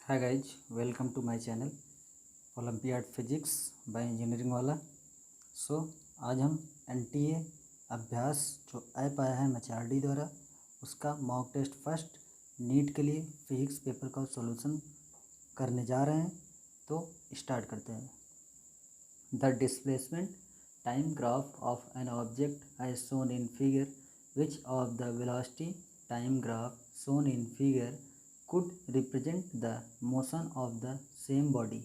Hi guys, welcome to my channel olympiad physics by engineering वाला। आज हम NTA अभ्यास जो ऐप आया है एमएचआरडी द्वारा उसका मॉक टेस्ट फर्स्ट नीट के लिए फिजिक्स पेपर का सॉल्यूशन करने जा रहे हैं। तो स्टार्ट करते हैं। The displacement time graph of an object as shown in figure which of the velocity time graph shown in figure could represent the motion of the same body।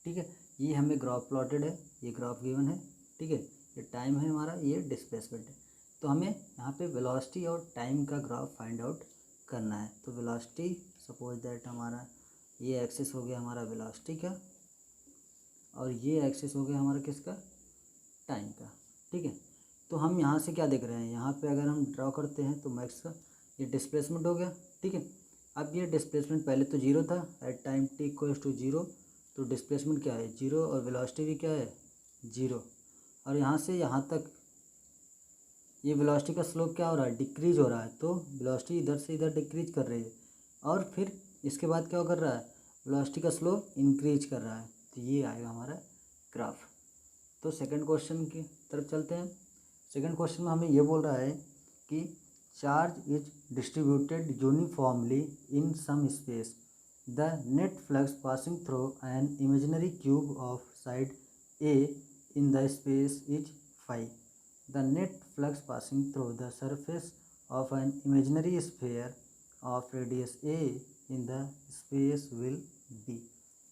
ठीक है, ये हमें ग्राफ प्लॉटेड है, ये graph given है। ठीक है, ये टाइम है हमारा, ये डिस्प्लेसमेंट है। तो हमें यहाँ पे वेलोसिटी और टाइम का ग्राफ फाइंड आउट करना है। तो वेलोसिटी सपोज दैट हमारा ये एक्सिस हो गया हमारा वेलोसिटी का, और ये एक्सिस हो गया हमारा किसका, टाइम का। ठीक है, तो हम यहाँ से क्या देख रहे हैं, यहाँ पे अगर हम ड्रॉ करते हैं तो मैक्स का ये डिस्प्लेसमेंट हो गया। ठीक है, अब ये डिस्प्लेसमेंट पहले तो जीरो था, at time T equals to zero, तो डिस्प्लेसमेंट क्या है, जीरो, और वेलोसिटी भी क्या है, जीरो। और यहाँ से यहाँ तक ये वेलोसिटी का स्लोप क्या हो रहा है, डिक्रीज हो रहा है। तो वेलोसिटी इधर से इधर डिक्रीज कर रही है, और फिर इसके बाद क्या कर रहा है, वेलोसिटी का स्लोप इंक्रीज कर रहा है। तो ये आएगा हमारा ग्राफ। तो सेकंड क्वेश्चन की तरफ चलते हैं। सेकंड क्वेश्चन में हमें ये बोल रहा है कि charge is distributed uniformly in some space. The net flux passing through an imaginary cube of side A in the space is phi. The net flux passing through the surface of an imaginary sphere of radius A in the space will be।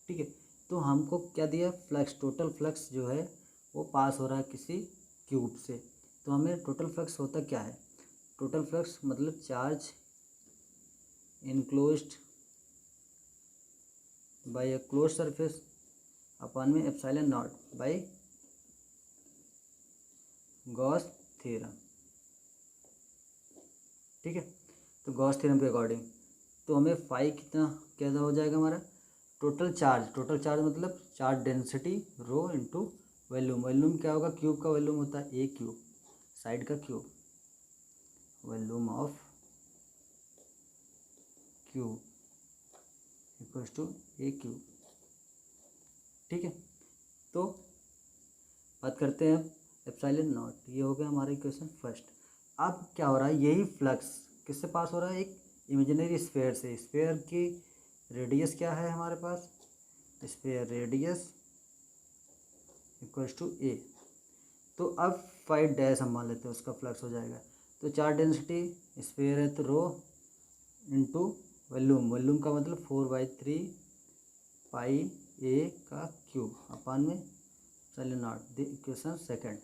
ठीक है, तो हमको क्या दिया, flux, total flux जो है वो पास हो रहा है किसी क्यूब से। तो हमें टोटल फ्लक्स होता क्या है, टोटल फ्लक्स मतलब charge enclosed by a close surface upon में epsilon naught by Gauss theorem. ठीक है, तो गॉस थ्योरम के अकॉर्डिंग तो हमें फाई कितना कैसा हो जाएगा हमारा, टोटल चार्ज मतलब charge density rho into volume. Volume क्या होगा, क्यूब का वॉल्यूम होता है ए क्यूब, साइड का cube, volume of cube equals to a cube. ठीक है, तो बात करते हैं एप्सिलॉन नॉट, ये हो गया हमारा इक्वेशन फर्स्ट। अब क्या हो रहा है, यही फ्लक्स किससे पास हो रहा है, एक इमेजिनरी स्फीयर से। स्फीयर की रेडियस क्या है हमारे पास, स्फीयर रेडियस इक्वल्स टू ए। तो अब 5 डैश हम मान लेते हैं, उसका फ्लक्स हो जाएगा। तो चार्ज डेंसिटी स्फीयर है तो रो इंटू वॉल्यूम, वॉल्यूम का मतलब 4/3 पाई ए का क्यूब अपन में epsilon naught, the equation second.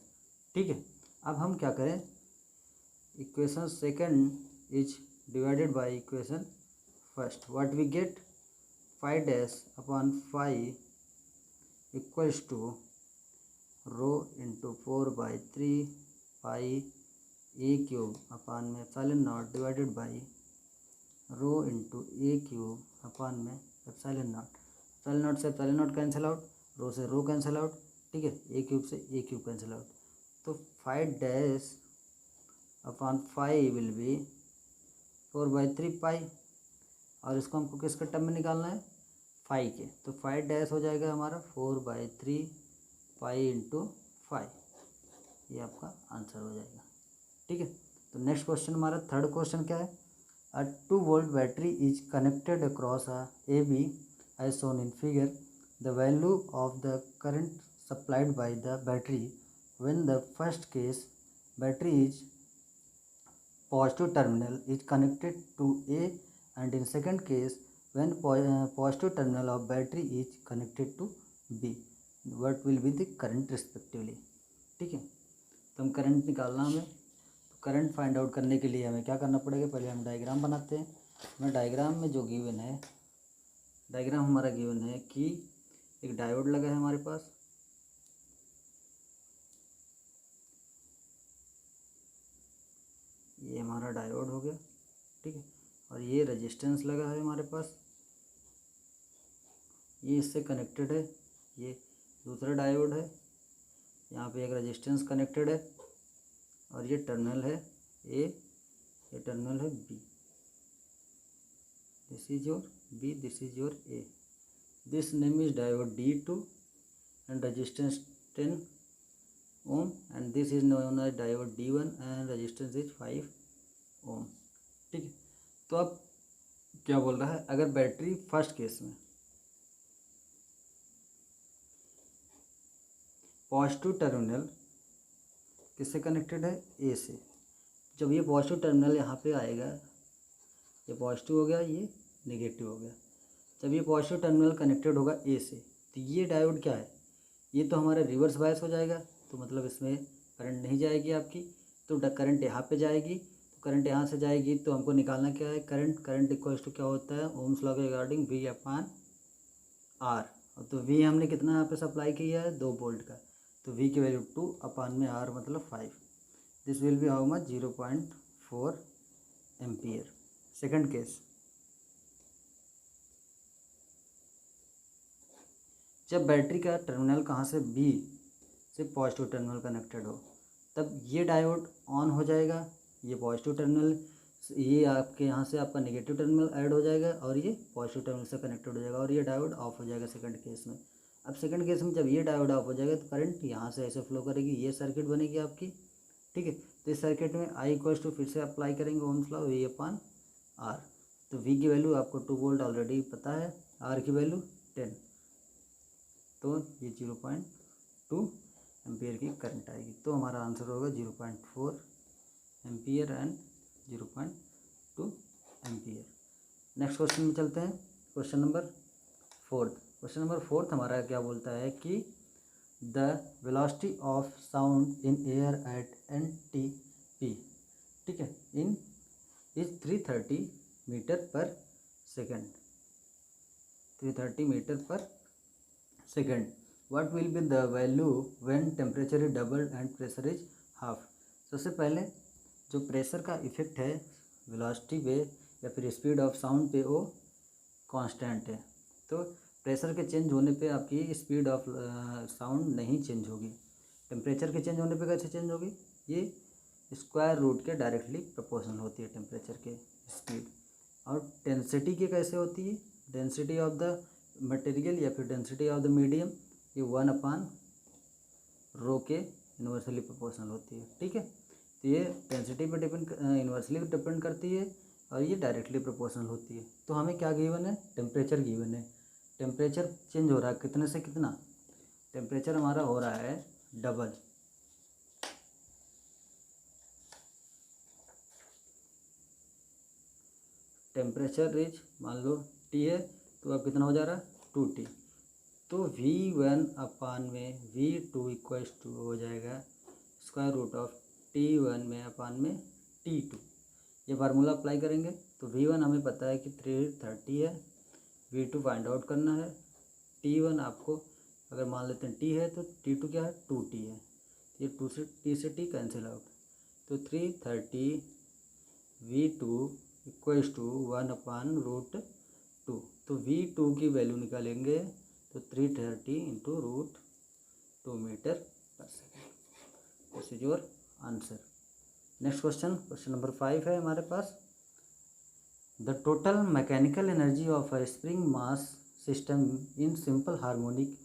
ठीक है, अब हम क्या करें, equation second is divided by equation first. What we get, 5 dash upon 5 equals to rho into 4/3 pi A cube upon में epsilon naught divided by rho into A cube upon में epsilon naught. Epsilon naught से epsilon naught cancel out, rho से rho cancel out. ठीक है, a cube से ए cube cancel out. तो 5 dash upon 5 will be 4/3 पाई, और इसको हमको किसके टर्म में निकालना है, 5 के। तो 5 डैश हो जाएगा हमारा 4/3 पाई इंटू 5, ये आपका आंसर हो जाएगा। ठीक है, तो नेक्स्ट क्वेश्चन हमारा थर्ड क्वेश्चन क्या है, a 2 volt battery is connected across a A B as shown in figure. The value of the current supplied by the battery when the first case battery is positive terminal is connected to A and in second case when positive terminal of battery is connected to B, what will be the current respectively. ठीक है, तो हम current निकालना हमें। तो current find out करने के लिए हमें क्या करना पड़ेगा, पहले हम डायग्राम बनाते हैं। हमें डायग्राम में जो गिवन है, डायग्राम हमारा गिवन है कि एक डायोड लगा है हमारे पास, ये हमारा डायोड हो गया। ठीक है, और ये रेजिस्टेंस लगा है हमारे पास, ये इससे कनेक्टेड है, ये दूसरा डायोड है, यहाँ पे एक रेजिस्टेंस कनेक्टेड है, और ये टर्मिनल है ए, ये टर्मिनल है B, this is your B, this is your A. This name is diode D2 and resistance 10 ohm and this is known as diode D1 and resistance is 5 ohm। ठीक है, तो अब क्या बोल रहा है, अगर बैटरी फर्स्ट केस में पॉजिटिव टर्मिनल किससे कनेक्टेड है, ए से। जब ये पॉजिटिव टर्मिनल यहाँ पे आएगा, ये पॉजिटिव हो गया, ये नेगेटिव हो गया। जब ये पॉजिटिव टर्मिनल कनेक्टेड होगा ए से, तो ये डायोड क्या है, ये तो हमारा रिवर्स बायस हो जाएगा, तो मतलब इसमें करंट नहीं जाएगी आपकी, तो करंट यहाँ पे जाएगी। तो करंट यहाँ से जाएगी तो हमको निकालना क्या है, करंट इक्वल्स टू क्या होता है, ओम्स लॉ के रिगार्डिंग V अपॉन R। तो V हमने कितना यहाँ पे सप्लाई किया है, 2 वोल्ट का, तो V की वैल्यू 2 अपॉन में R मतलब 5। This will be how much, 0.4 ampere. Second case, जब बैटरी का टर्मिनल कहाँ से, बी से पॉजिटिव टर्मिनल कनेक्टेड हो, तब ये डायोड ऑन हो जाएगा, ये पॉजिटिव टर्मिनल, ये आपके यहाँ से आपका नेगेटिव टर्मिनल ऐड हो जाएगा और ये पॉजिटिव टर्मिनल से कनेक्टेड हो जाएगा और ये डायोड ऑफ हो जाएगा सेकंड केस में। अब सेकंड केस में जब ये डायोड ऑफ हो जाएगा तो करंट यहाँ से ऐसे फ्लो करेगी, ये सर्किट बनेगी आपकी। ठीक है, तो इस सर्किट में I इक्वल्स टू फिर से अप्लाई करेंगे Ohm's law, V upon R। तो V की वैल्यू आपको 2 वोल्ट ऑलरेडी पता है, R की वैल्यू 10, तो ये 0.2 एम्पियर की करंट आएगी। तो हमारा आंसर होगा 0.4 ampere and 0.2 ampere. Next question में चलते हैं, क्वेश्चन नंबर 4। क्वेश्चन नंबर 4 हमारा क्या बोलता है कि the velocity of sound in air at NTP, ठीक है, इन इज 330 मीटर पर सेकेंड, 330 मीटर पर second. What will be the value when temperature is double and pressure is half. सबसे पहले जो प्रेशर का इफेक्ट है वेलोसिटी पे या फिर स्पीड ऑफ साउंड पे, वो कांस्टेंट है। तो प्रेशर के चेंज होने पे आपकी स्पीड ऑफ साउंड नहीं चेंज होगी। टेम्परेचर के चेंज होने पे कैसे चेंज होगी, ये स्क्वायर रूट के डायरेक्टली प्रोपोर्शनल होती है टेम्परेचर के स्पीड। और डेंसिटी के कैसे होती है, डेंसिटी ऑफ द मटेरियल या फिर डेंसिटी ऑफ द मीडियम, ये 1 अपॉन रो के इन्वर्सली प्रोपोर्शनल होती है। ठीक है, तो ये डेंसिटी पर इन्वर्सली डिपेंड करती है और ये डायरेक्टली प्रोपोर्शनल होती है। तो हमें क्या गिवन है, टेम्परेचर गिवन है। टेम्परेचर चेंज हो रहा है कितने से कितना, टेम्परेचर हमारा हो रहा है डबल, टेम्परेचर इज मान लो T है, तो अब कितना हो जा रहा है 2T। तो V1 अपान में V2 इक्वल्स टू हो जाएगा स्क्वायर रूट ऑफ T1 में अपान में T2। ये फार्मूला अप्लाई करेंगे तो V1 हमें पता है कि 330 है, V2 फाइंड आउट करना है, T1 आपको अगर मान लेते हैं T है तो T2 क्या है 2T है, ये 2 से T से T कैंसिल आउट, तो 330 V2 equals to 1 upon root 2। तो V2 की वैल्यू निकालेंगे तो 330 इंटू रूट 2 मीटर पर second. This is your answer. Next question, question number 5 है हमारे पास। The total mechanical energy of a spring mass system in simple harmonic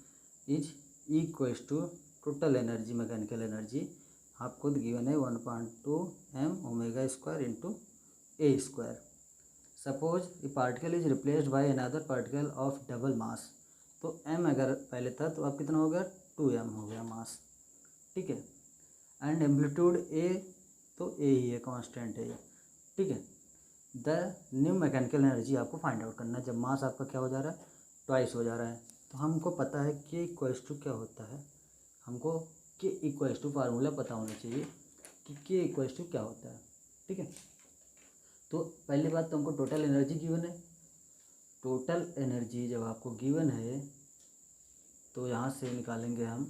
is equals to total energy, mechanical energy आपको given है 1.2 m omega square into A square. Suppose a particle is replaced by another particle of double mass, तो m अगर पहले था तो अब कितना हो गया 2m हो गया मास। ठीक है, एंड एम्पलीट्यूड a, तो a ही है, कांस्टेंट है ये। ठीक है, द न्यू मैकेनिकल एनर्जी आपको फाइंड आउट करना है जब मास आपका क्या हो जा रहा है, ट्वाइस हो जा रहा है। तो हमको पता है k इक्वल्स टू क्या होता है, हमको k इक्वल्स टू फार्मूला पता होना चाहिए कि k इक्वल्स टू क्या होता है। ठीक है, तो पहली बात तो हमको टोटल एनर्जी गिवन है। टोटल एनर्जी जब आपको गिवन है तो यहाँ से निकालेंगे हम,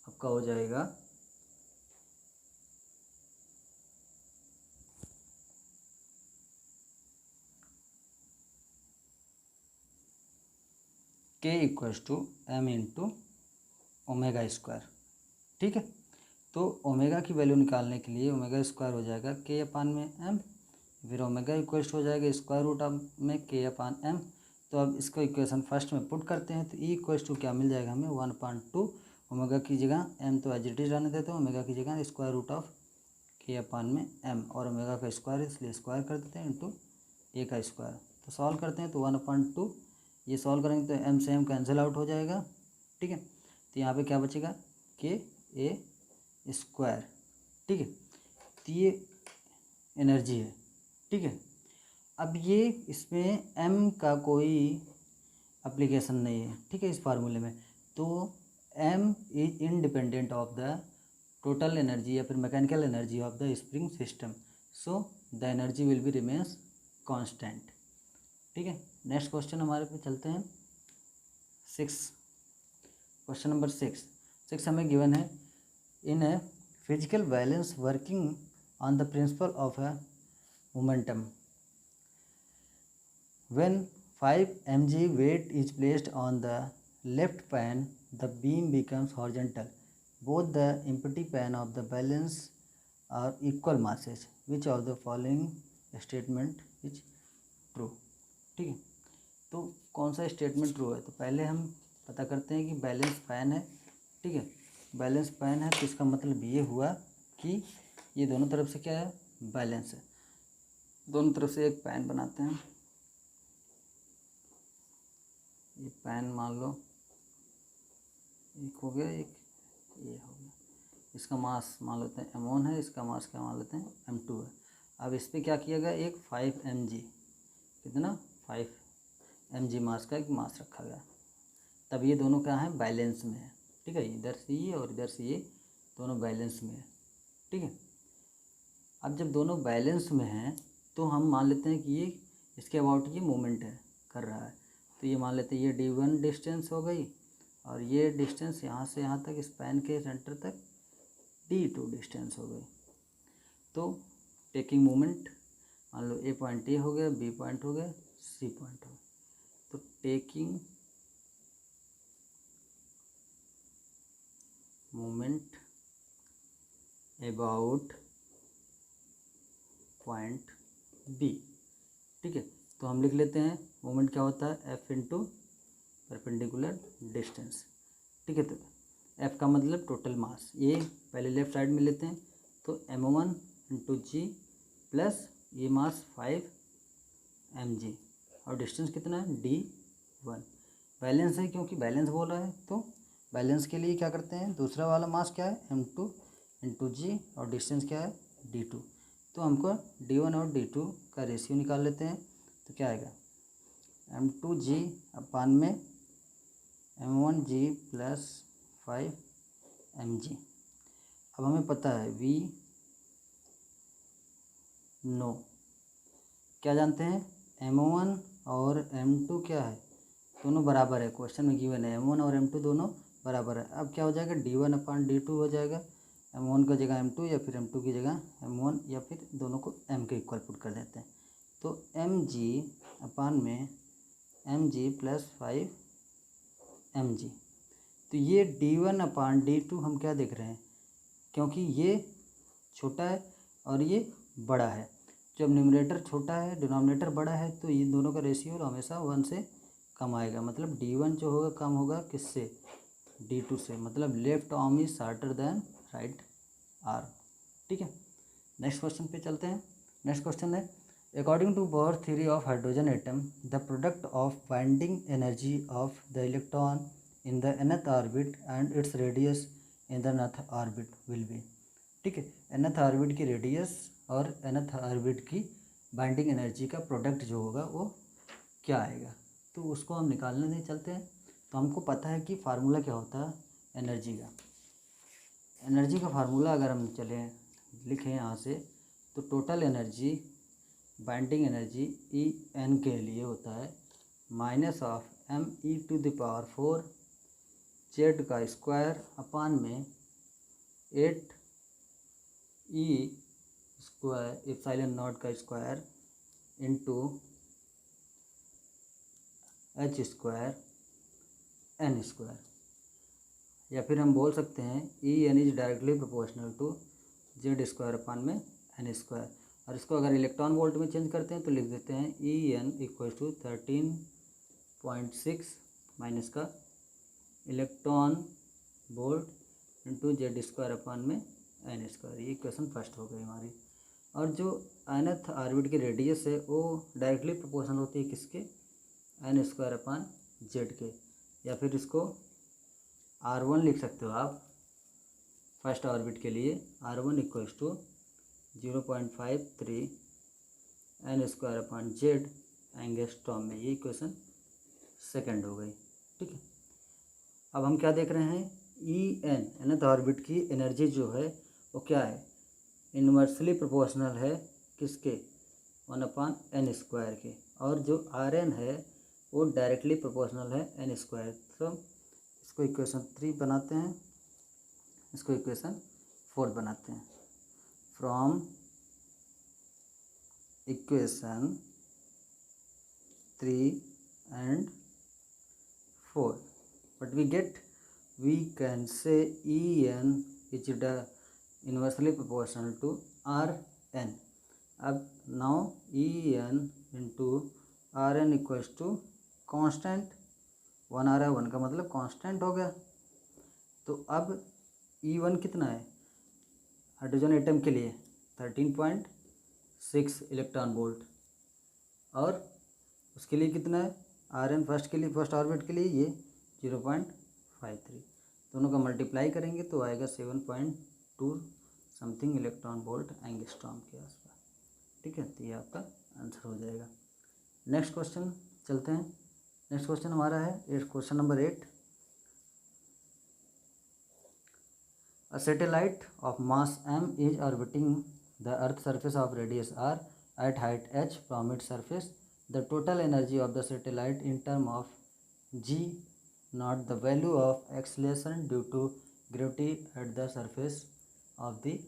आपका हो जाएगा k equals to m into omega square. ठीक है, तो ओमेगा की वैल्यू निकालने के लिए ओमेगा स्क्वायर हो जाएगा k अपान में m फिर ओमेगा इक्वल्स हो जाएगा स्क्वायर रूट ऑफ में के अपान एम। तो अब इसको इक्वेशन फर्स्ट में पुट करते हैं तो ई इक्वल्स टू क्या मिल जाएगा हमें 1/2 ओमेगा की जगह एम तो एज इट इज रहने देते हैं, ओमेगा की जगह स्क्वायर रूट ऑफ के अपान में एम और ओमेगा का स्क्वायर इसलिए स्क्वायर कर देते हैं इंटू ए का स्क्वायर। तो सॉल्व करते हैं तो 1/2 ये सॉल्व करेंगे तो एम से एम कैंसिल आउट हो जाएगा, ठीक है। तो यहाँ पे क्या बचेगा के ए स्क्वायर, ठीक है। तो ये एनर्जी है, ठीक है। अब ये इसमें एम का कोई एप्लीकेशन नहीं है, ठीक है, इस फार्मूले में। तो M is independent of the total energy या फिर mechanical energy of the spring system, so the energy will be remains constant, ठीक है। नेक्स्ट क्वेश्चन हमारे पे चलते हैं 6, क्वेश्चन नंबर 6 हमें गिवन है in a physical balance working on the principle of a momentum when 5 mg weight is placed on the left pan the beam becomes horizontal, both the empty pan of the balance are equal masses, which of the following statement is true, ठीक है। तो कौन सा statement true है, तो पहले हम पता करते हैं कि बैलेंस पैन है, ठीक है। बैलेंस पैन है तो इसका मतलब ये हुआ कि ये दोनों तरफ से क्या है बैलेंस है। दोनों तरफ से एक पैन बनाते हैं, ये पैन मान लो एक हो गया, एक ये हो गया। इसका मास मान लेते हैं m1 है, इसका मास क्या मान लेते हैं m2 है। अब इस पर क्या किया गया एक 5 mg, कितना 5 mg मास का एक मास रखा गया, तब ये दोनों क्या है बैलेंस में है, ठीक है। इधर से ये और इधर से ये दोनों बैलेंस में है, ठीक है। अब जब दोनों बैलेंस में हैं तो हम मान लेते हैं कि ये इसके अबाउट ये मूवमेंट है कर रहा है, तो ये मान लेते हैं ये d1 डिस्टेंस हो गई और ये डिस्टेंस यहाँ से यहाँ तक स्पैन के सेंटर तक d2 डिस्टेंस हो गई। तो टेकिंग मोमेंट मान लो ए पॉइंट ए हो गया, बी पॉइंट हो गया, सी पॉइंट हो गया। तो taking moment about point B, ठीक है। तो हम लिख लेते हैं मोमेंट क्या होता है एफ इंटू परपेंडिकुलर डिस्टेंस, ठीक है। तो एफ का मतलब टोटल मास, ये पहले लेफ्ट साइड में लेते हैं तो m1 इंटू जी प्लस ये मास 5 mg और डिस्टेंस कितना है d1। बैलेंस है क्योंकि बैलेंस बोल रहा है, तो बैलेंस के लिए क्या करते हैं दूसरा वाला मास क्या है m2 इंटू जी और डिस्टेंस क्या है d2। तो हमको d1 और d2 का रेशियो निकाल लेते हैं, तो क्या आएगा m2g अपान में m1g प्लस 5 mg। अब हमें पता है v नो क्या जानते हैं m1 और m2 क्या है दोनों बराबर है, क्वेश्चन में गिवन है m1 और m2 दोनों बराबर है। अब क्या हो जाएगा d1 अपान d2 हो जाएगा, m1 का जगह m2 या फिर m2 की जगह m1 या फिर दोनों को m के इक्वल पुट कर देते हैं। तो mg अपान में mg प्लस 5 mg। तो ये d1 अपान d2 हम क्या देख रहे हैं क्योंकि ये छोटा है और ये बड़ा है, जब न्यूमरेटर छोटा है डिनोमिनेटर बड़ा है तो ये दोनों का रेशियो हमेशा 1 से कम आएगा। मतलब d1 जो होगा कम होगा किससे d2 से, मतलब left arm is shorter than right arm, ठीक है। नेक्स्ट क्वेश्चन पे चलते हैं। नेक्स्ट क्वेश्चन है according to Bohr theory of hydrogen atom the product of binding energy of the electron in the nth orbit and its radius in the nth orbit will be, ठीक है। nth orbit की radius और nth orbit की binding energy का product जो होगा वो क्या आएगा, तो उसको हम निकालने नहीं चलते हैं। तो हमको पता है कि फार्मूला क्या होता है एनर्जी का। एनर्जी का फार्मूला अगर हम चलें लिखें यहाँ से तो total energy binding energy E N के लिए होता है minus of m e to the power 4 Z का स्क्वायर अपान में 8 ई स्क्वायर एप्सिलॉन नॉट का square into H square N square, या फिर हम बोल सकते हैं E N is directly proportional to Z square upon में एन स्क्वायर। और इसको अगर इलेक्ट्रॉन वोल्ट में चेंज करते हैं तो लिख देते हैं En इक्वल टू 13.6 माइनस का electron volt into Z square upon में एन स्क्वायर। ये इक्वेशन फर्स्ट हो गई हमारी। और जो nth ऑर्बिट की रेडियस है वो डायरेक्टली प्रोपोर्शनल होती है किसके, एन स्क्वायर अपन जेड के, या फिर इसको R1 लिख सकते हो आप फर्स्ट ऑर्बिट के लिए। R1 equals to 0.53 N square upon Z angstrom में। ये इक्वेशन सेकंड हो गई, ठीक है। अब हम क्या देख रहे हैं, nth ऑर्बिट की एनर्जी जो है वो क्या है, इन्वर्सली प्रोपोर्शनल है किसके, 1/n स्क्वायर के। और जो Rn है वो डायरेक्टली प्रोपोर्शनल है n स्क्वायर। तो इसको इक्वेशन 3 बनाते हैं, इसको इक्वेशन 4 बनाते हैं। From equation 3 and 4 what we can say En is inversely proportional to Rn। अब now En into Rn equals to constant, 1 आ रहा है, 1 का मतलब कांस्टेंट हो गया। तो अब E1 कितना है हाइड्रोजन एटम के लिए, 13.6 इलेक्ट्रॉन वोल्ट, और उसके लिए कितना है Rn फर्स्ट के लिए, फर्स्ट ऑर्बिट के लिए ये 0.53। दोनों का मल्टीप्लाई करेंगे तो आएगा 7.2 समथिंग इलेक्ट्रॉन वोल्ट एंगस्ट्रॉम के आसपास, ठीक है। तो ये आपका आंसर हो जाएगा। नेक्स्ट क्वेश्चन चलते हैं। नेक्स्ट क्वेश्चन हमारा है question number 8। A satellite of mass m is orbiting the earth surface of radius r at height h from its surface. The total energy of the satellite in term of g not the value of acceleration due to gravity at the surface of the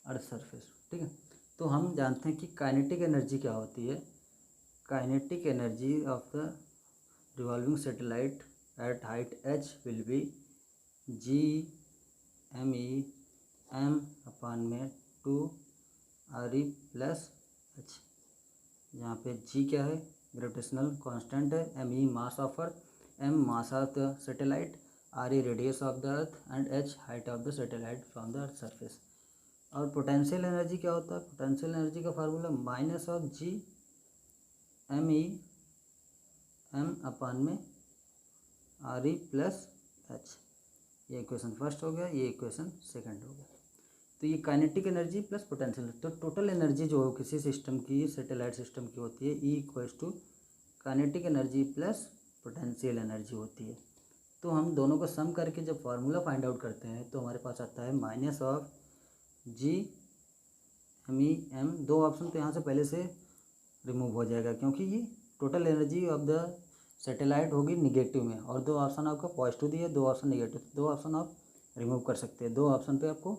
earth surface, ठीक है। तो हम जानते हैं कि kinetic energy क्या होती है। Kinetic energy of the revolving satellite at height h will be G M E M upon में 2 आर ई प्लस एच, यहाँ पे जी क्या है, ग्रेविटेशनल कांस्टेंट है, M E mass of earth, M mass of the satellite, R E radius of the earth and H height of the satellite from the earth surface. और potential energy क्या होता है, potential energy का formula minus of G M E M upon में R E plus H. ये equation first हो गया, ये इक्वेशन सेकंड हो गया। तो ये काइनेटिक एनर्जी प्लस पोटेंशियल, तो टोटल एनर्जी जो हो किसी सिस्टम की, सैटेलाइट सिस्टम की होती है E equals to kinetic energy plus potential energy होती है। तो हम दोनों को सम करके जब फार्मूला फाइंड आउट करते हैं तो हमारे पास आता है minus of G M E M. दो ऑप्शन तो यहाँ से पहले से रिमूव हो जाएगा क्योंकि ये total energy of the satellite होगी निगेटिव में, और दो ऑप्शन आपका पॉजिटिव दिया, दो ऑप्शन निगेटिव, दो ऑप्शन आप रिमूव कर सकते हैं। दो ऑप्शन पे आपको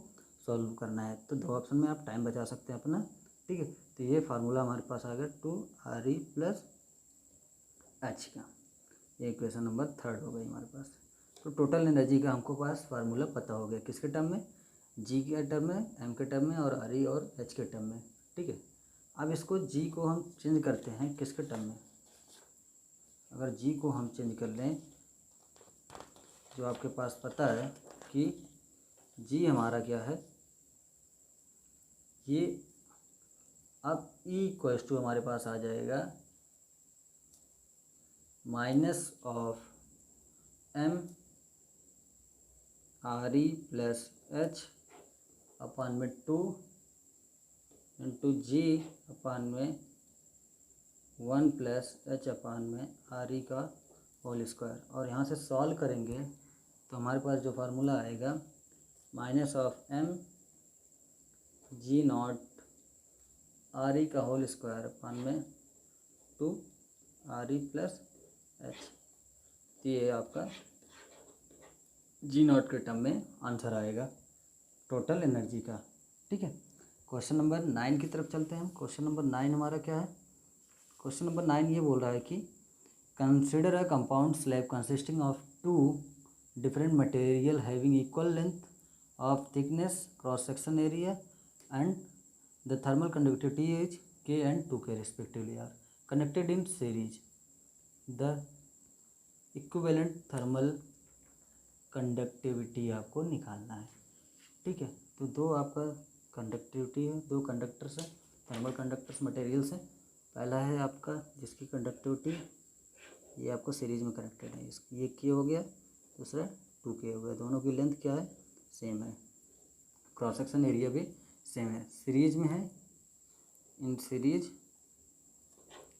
सॉल्व करना है, तो दो ऑप्शन में आप टाइम बचा सकते हैं अपना, ठीक है। तो ये फार्मूला हमारे पास आ गया 2 आर ई प्लस एच का। ये इक्वेशन नंबर 3 हो गई हमारे पास। तो टोटल एनर्जी का हमको पास फार्मूला पता हो गया, किसके टर्म में, जी के टर्म में, एम के टर्म में, और आर ई और एच के टर्म में, ठीक है। अब इसको जी को हम चेंज करते हैं किसके टर्म में। अगर जी को हम चेंज कर लें, जो आपके पास पता है कि जी हमारा क्या है, ये अब ई इक्वल्स टू हमारे पास आ जाएगा minus of M R E plus H upon में 2 इंटू जी अपान में 1 प्लस एच अपान में आर ई का होल स्क्वायर। और यहाँ से सॉल्व करेंगे तो हमारे पास जो फार्मूला आएगा minus of M G naught R E का होल स्क्वायर अपान में 2 आर ई प्लस एच। तो ये आपका जी नॉट के टर्म में आंसर आएगा टोटल एनर्जी का, ठीक है। क्वेश्चन नंबर 9 की तरफ चलते हैं। क्वेश्चन नंबर 9 हमारा क्या है, क्वेश्चन नंबर 9 ये बोल रहा है कि consider a compound slab consisting of 2 different material having equal length of thickness, cross section area and the thermal conductivity is K and 2k respectively are connected in series. The equivalent thermal conductivity आपको निकालना है। ठीक है, तो दो आपका conductivity है, दो कंडक्टर्स है, थर्मल कंडक्टर्स मटेरियल्स है। पहला है आपका जिसकी कंडक्टिविटी ये आपको सीरीज में कनेक्टेड है, ये के हो गया, दूसरा 2k हो गया। दोनों की लेंथ क्या है, सेम है, क्रॉस सेक्शन एरिया भी सेम है, सीरीज में है, इन सीरीज,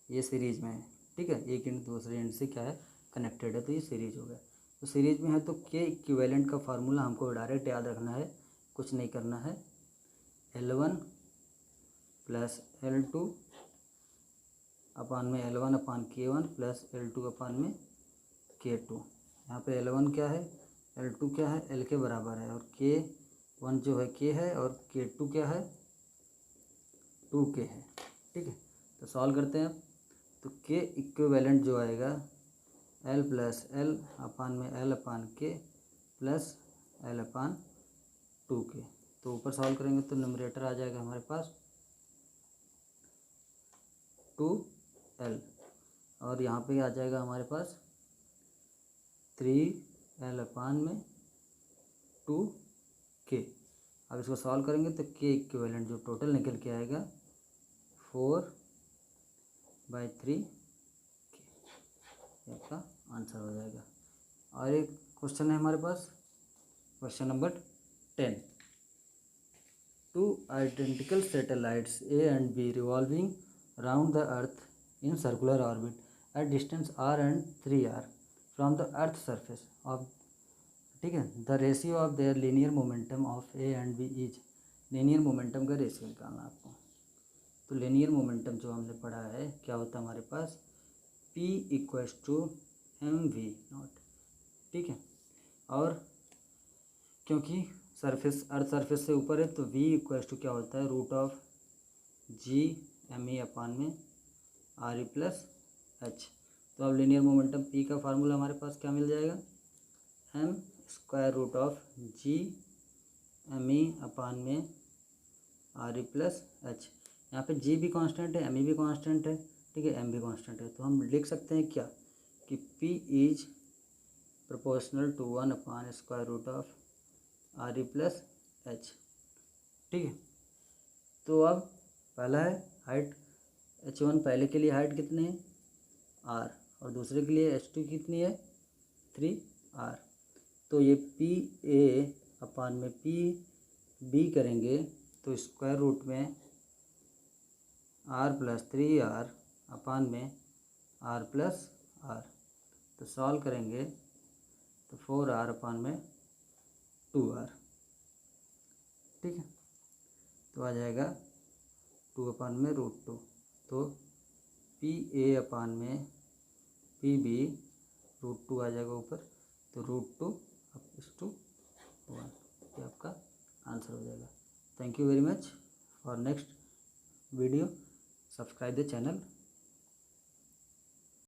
ये सीरीज में है। ठीक है, एक एंड दूसरे एंड से क्या है, कनेक्टेड है, तो ये सीरीज हो गया। तो सीरीज में है तो के इक्विवेलेंट का फार्मूला हमको डायरेक्ट याद रखना है, कुछ नहीं करना है। L1 प्लस L2 अपान में L1 अपान K1 प्लस L2 अपान में K2। यहाँ पे L1 क्या है, L2 क्या है, L के बराबर है, और K1 जो है K है, और K2 क्या है, 2K है। ठीक है, तो सॉल्व करते हैं अब। तो K इक्विवेलेंट जो आएगा L प्लस L अपान में L अपान K प्लस L अपान 2K। तो ऊपर सॉल्व करेंगे तो न्यूमरेटर आ जाएगा हमारे पास 2L, और यहाँ पे आ जाएगा हमारे पास 3L अपान में 2K। अब इसको सॉल्व करेंगे तो K इक्विवेलेंट जो टोटल निकल के आएगा 4/3K, आपका आंसर हो जाएगा। और एक क्वेश्चन है हमारे पास, question number 10। Two identical satellites A and B revolving around the Earth in circular orbit at distance r and 3r from the Earth's surface of, ठीक है, the ratio of their linear momentum of A and B is, linear momentum का ratio निकालना आपको। तो linear momentum जो हमने पढ़ा है क्या होता है हमारे पास, P equals to mv naught. ठीक है, और क्योंकि सरफेस अर्थ सरफेस से ऊपर है तो v इक्वल्स टू क्या होता है, root of G M E upon में आर ई प्लस एच। तो अब लीनियर मोमेंटम p का फार्मूला हमारे पास क्या मिल जाएगा, m square root of G M E upon में आर ई प्लस एच। यहाँ पे g भी कांस्टेंट है, m ई भी कांस्टेंट है, ठीक है, m भी कांस्टेंट है। तो हम लिख सकते हैं क्या कि p is proportional to 1 upon square root of R E plus H. ठीक है, तो अब पहला है हाइट h1, पहले के लिए हाइट कितनी है r, और दूसरे के लिए h2 कितनी है 3r। तो ये पी ए अपान में पी बी करेंगे तो स्क्वायर रूट में r प्लस 3r अपान में r प्लस r। तो सॉल्व करेंगे तो 4r अपान में 2r। ठीक है, तो आ जाएगा 2 अपान में √2। तो पी ए अपान में पी बी √2 आ जाएगा ऊपर, तो √2 = 1, ये आपका आंसर हो जाएगा। Thank you very much for next video, subscribe the channel.